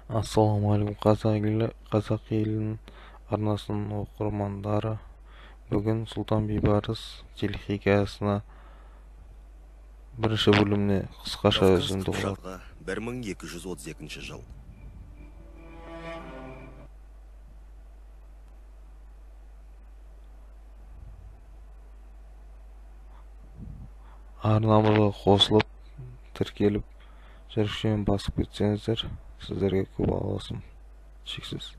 Ассалаумағалейкум қазақ елінің арнасының оқырмандары. Бүгін Сұлтан Бейбарыс телехикаясына бірінші бөліміне қысқаша үзінді болады. 1232 жыл. Арнамызға қосылып, тіркеліп, жүрекшемен басып кетсеңіздер, сіздерге көп алғысым шексіз.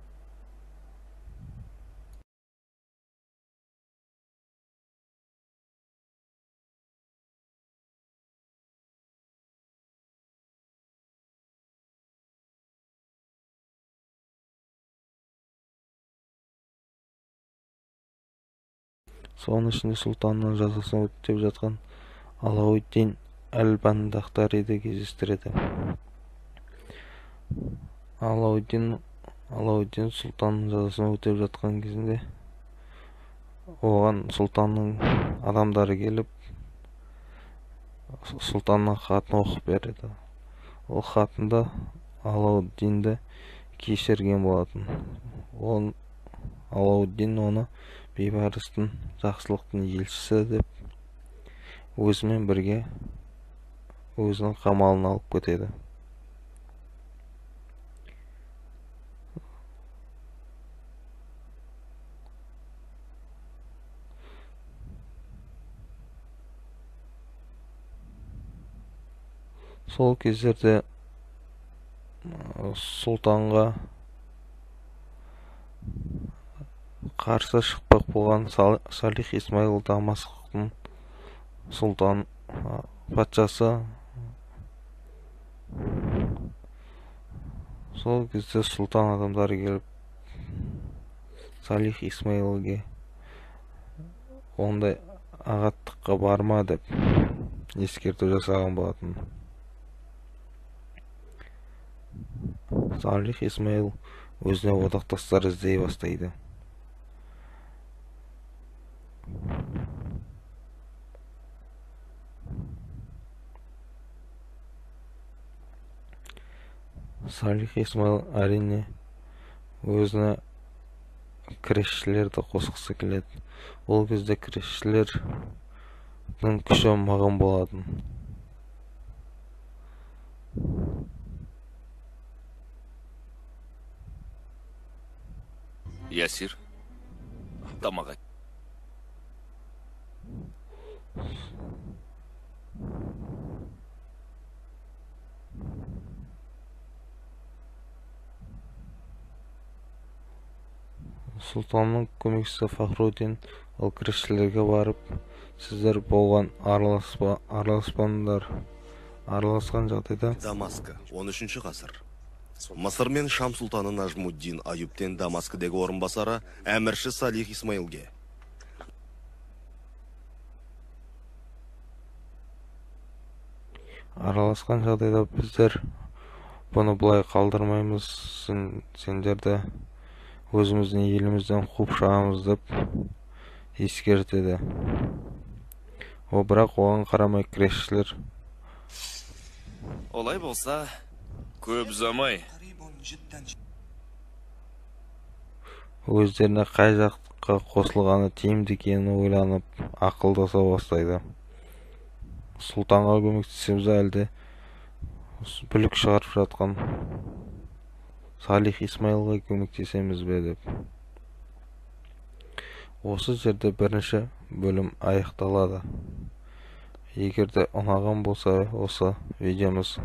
Соның ішінде сұлтанның жазасын өтеп жатқан Алауиддин әл-Бандахтариді кездестіреді. Алауиддин сұлтанның жазасын өтеп жатқан кезінде оған сұлтанның адамдары келіп, сұлтанның хатын оқып береді. Ол хатында Алауиддинді кешірген болатын. Алауиддин оны Бейбарыстың жақсылықтың елшісі деп өзімен бірге өзінің қамалына алып кетеді. Сол кездерде сұлтанға қарсы шықпақ болған Салих Исмаил Дамасқтың сұлтан патшасы. Сол кезде сұлтан адамдары келіп Салих Исмаилге ондай ағаттыққа барма деп ескерту жасаған болатын. Салих Исмаил өзіне одақтастар іздей бастайды. Салих Исмаил әрине өзіне кресшілерді қосқысы келеді. Ол кезде кресшілердің күші мығым болатын. Ясир, тамақ айт. Сұлтанның көмекшісі Фахруддин ол кресшілерге барып, сіздер болған араласпаңдар. Араласқан жағдайда Дамаск, 13 ғасыр. Мысыр мен Шам сұлтаны Нажмуддин Аюптен Дамаскідегі орынбасары әмірші Салих Исмаилге. Араласқан жағдайда біздер бұны бұлай қалдырмаймыз, сендерді өзіміздің елімізден қуып шығамыз деп ескертеді. Бірақ оған қарамай кресшілер Олай болса, көп ұзамай өздеріне қай жаққа қосылғаны тиімді екенін ойланып ақылдаса бастайды. Сұлтанға көмектесеміз әлде бүлік шығарып жатқан Салих Исмаилға көмектесеміз бе деп. Осы жерде бірінші бөлім аяқталады. Егер де ұнаған болса, осы видеомыз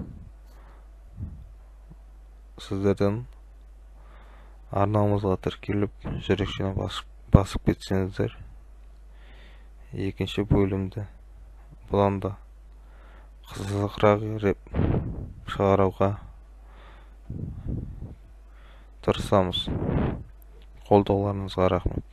сіздерден арнамызға тіркеліп, жүрекшене басып кетсеңіздер, екінші бөлімді бұдан да қызығырақ шығаруға тырысамыз. Қолдауларыңызға рахмет.